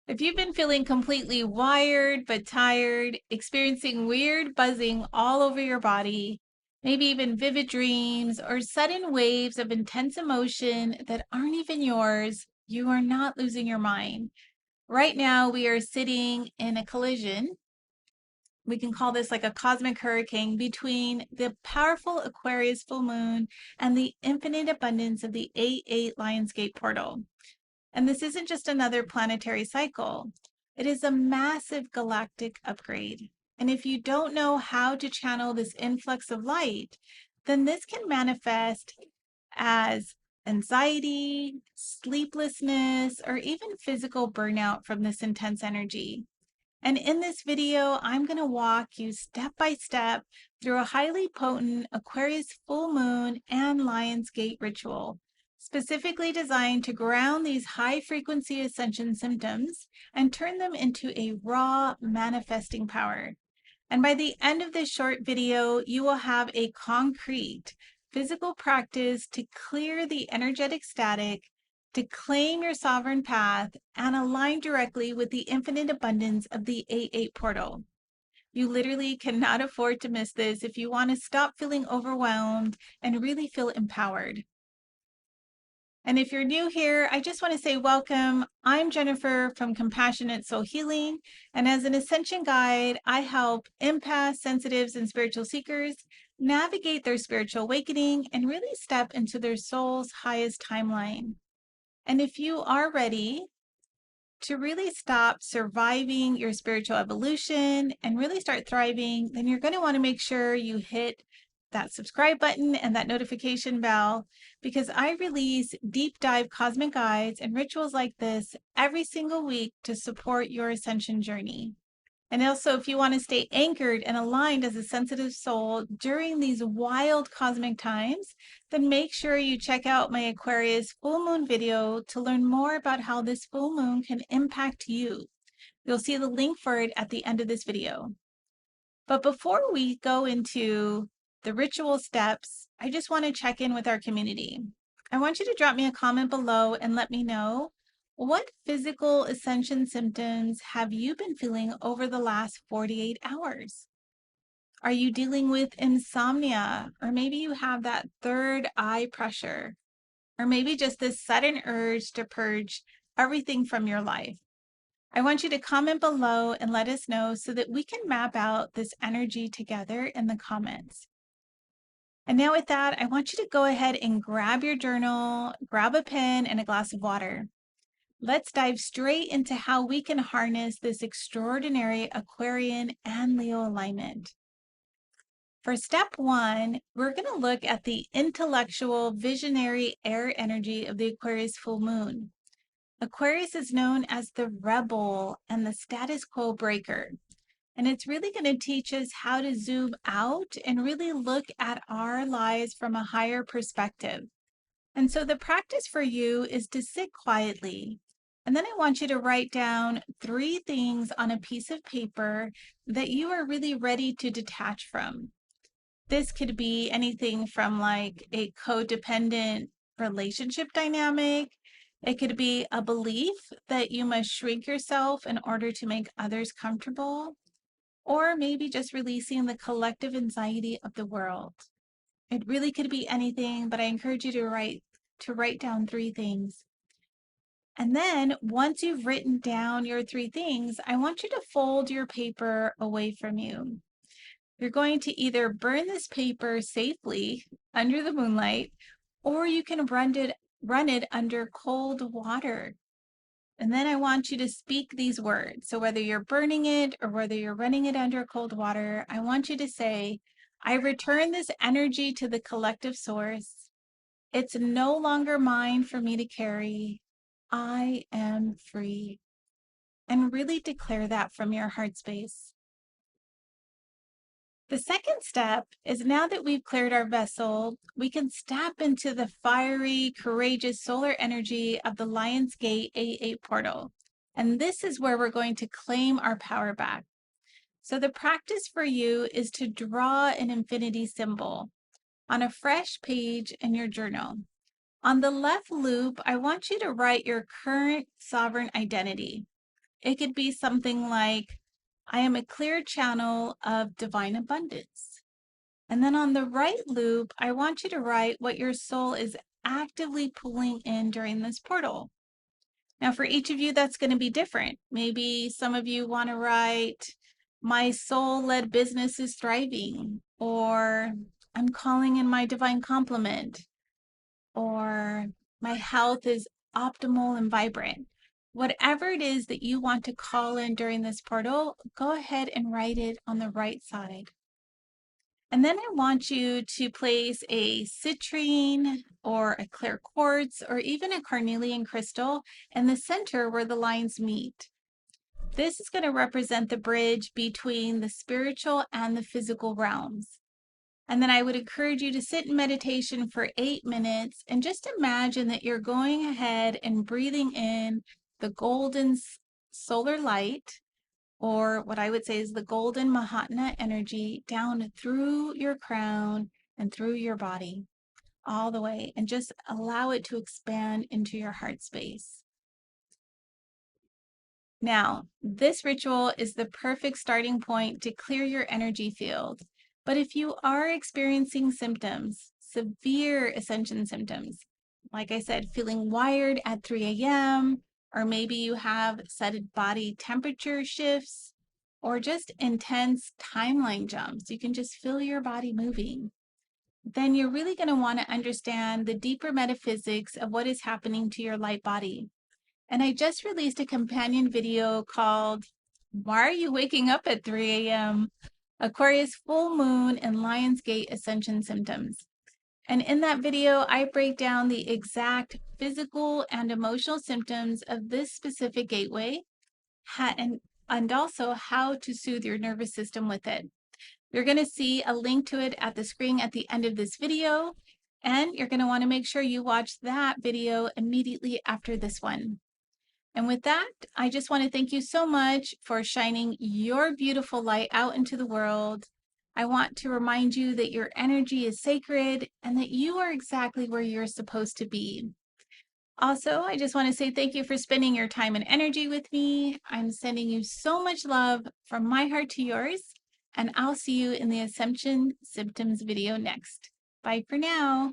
If you've been feeling completely wired but tired, experiencing weird buzzing all over your body, maybe even vivid dreams or sudden waves of intense emotion that aren't even yours, you are not losing your mind. Right now, we are sitting in a collision. We can call this like a cosmic hurricane between the powerful Aquarius full moon and the infinite abundance of the 8-8 Lionsgate portal. And this isn't just another planetary cycle. It is a massive galactic upgrade. And if you don't know how to channel this influx of light, then this can manifest as anxiety, sleeplessness, or even physical burnout from this intense energy. And in this video, I'm going to walk you step by step through a highly potent Aquarius full moon and Lionsgate ritual, specifically designed to ground these high frequency ascension symptoms and turn them into a raw manifesting power. And by the end of this short video, you will have a concrete physical practice to clear the energetic static, to claim your sovereign path, and align directly with the infinite abundance of the 8-8 portal. You literally cannot afford to miss this if you want to stop feeling overwhelmed and really feel empowered. And if you're new here, I just want to say welcome. I'm Jennifer from Compassionate Soul Healing. And as an Ascension guide, I help empaths, sensitives, and spiritual seekers navigate their spiritual awakening and really step into their soul's highest timeline. And if you are ready to really stop surviving your spiritual evolution and really start thriving, then you're going to want to make sure you hit that subscribe button and that notification bell, because I release deep dive cosmic guides and rituals like this every single week to support your ascension journey. And also, if you want to stay anchored and aligned as a sensitive soul during these wild cosmic times, then make sure you check out my Aquarius full moon video to learn more about how this full moon can impact you. You'll see the link for it at the end of this video. But before we go into the ritual steps, I just want to check in with our community. I want you to drop me a comment below and let me know, what physical ascension symptoms have you been feeling over the last 48 hours? Are you dealing with insomnia? Or maybe you have that third eye pressure? Or maybe just this sudden urge to purge everything from your life? I want you to comment below and let us know so that we can map out this energy together in the comments. And now with that, I want you to go ahead and grab your journal, grab a pen and a glass of water. Let's dive straight into how we can harness this extraordinary Aquarian and Leo alignment. For step one, we're going to look at the intellectual, visionary air energy of the Aquarius full moon. Aquarius is known as the rebel and the status quo breaker. And it's really going to teach us how to zoom out and really look at our lives from a higher perspective. And so the practice for you is to sit quietly. And then I want you to write down 3 things on a piece of paper that you are really ready to detach from. This could be anything from like a codependent relationship dynamic. It could be a belief that you must shrink yourself in order to make others comfortable, or maybe just releasing the collective anxiety of the world. It really could be anything, but I encourage you to write down 3 things. And then once you've written down your 3 things, I want you to fold your paper away from you. You're going to either burn this paper safely under the moonlight, or you can run it under cold water. And then I want you to speak these words. So whether you're burning it or whether you're running it under cold water, I want you to say, I return this energy to the collective source. It's no longer mine for me to carry. I am free. And really declare that from your heart space. The second step is, now that we've cleared our vessel, we can step into the fiery, courageous solar energy of the Lionsgate 8-8 portal. And this is where we're going to claim our power back. So the practice for you is to draw an infinity symbol on a fresh page in your journal. On the left loop, I want you to write your current sovereign identity. It could be something like, I am a clear channel of divine abundance. And then on the right loop, I want you to write what your soul is actively pulling in during this portal. Now, for each of you, that's going to be different. Maybe some of you want to write, my soul-led business is thriving, or I'm calling in my divine complement, or my health is optimal and vibrant. Whatever it is that you want to call in during this portal, go ahead and write it on the right side. And then I want you to place a citrine or a clear quartz or even a carnelian crystal in the center where the lines meet. This is going to represent the bridge between the spiritual and the physical realms. And then I would encourage you to sit in meditation for 8 minutes and just imagine that you're going ahead and breathing in the golden solar light, or what I would say is the golden Mahatma energy, down through your crown and through your body all the way, and just allow it to expand into your heart space. Now, this ritual is the perfect starting point to clear your energy field. But if you are experiencing symptoms, severe ascension symptoms, like I said, feeling wired at 3 a.m., or maybe you have sudden body temperature shifts, or just intense timeline jumps, you can just feel your body moving, then you're really going to want to understand the deeper metaphysics of what is happening to your light body. And I just released a companion video called, Why Are You Waking Up at 3 a.m.? Aquarius Full Moon and Lionsgate Ascension Symptoms. And in that video, I break down the exact physical and emotional symptoms of this specific gateway, and also how to soothe your nervous system with it. You're going to see a link to it at the screen at the end of this video, and you're going to want to make sure you watch that video immediately after this one. And with that, I just want to thank you so much for shining your beautiful light out into the world. I want to remind you that your energy is sacred and that you are exactly where you're supposed to be. Also, I just want to say thank you for spending your time and energy with me. I'm sending you so much love from my heart to yours, and I'll see you in the Ascension Symptoms video next. Bye for now.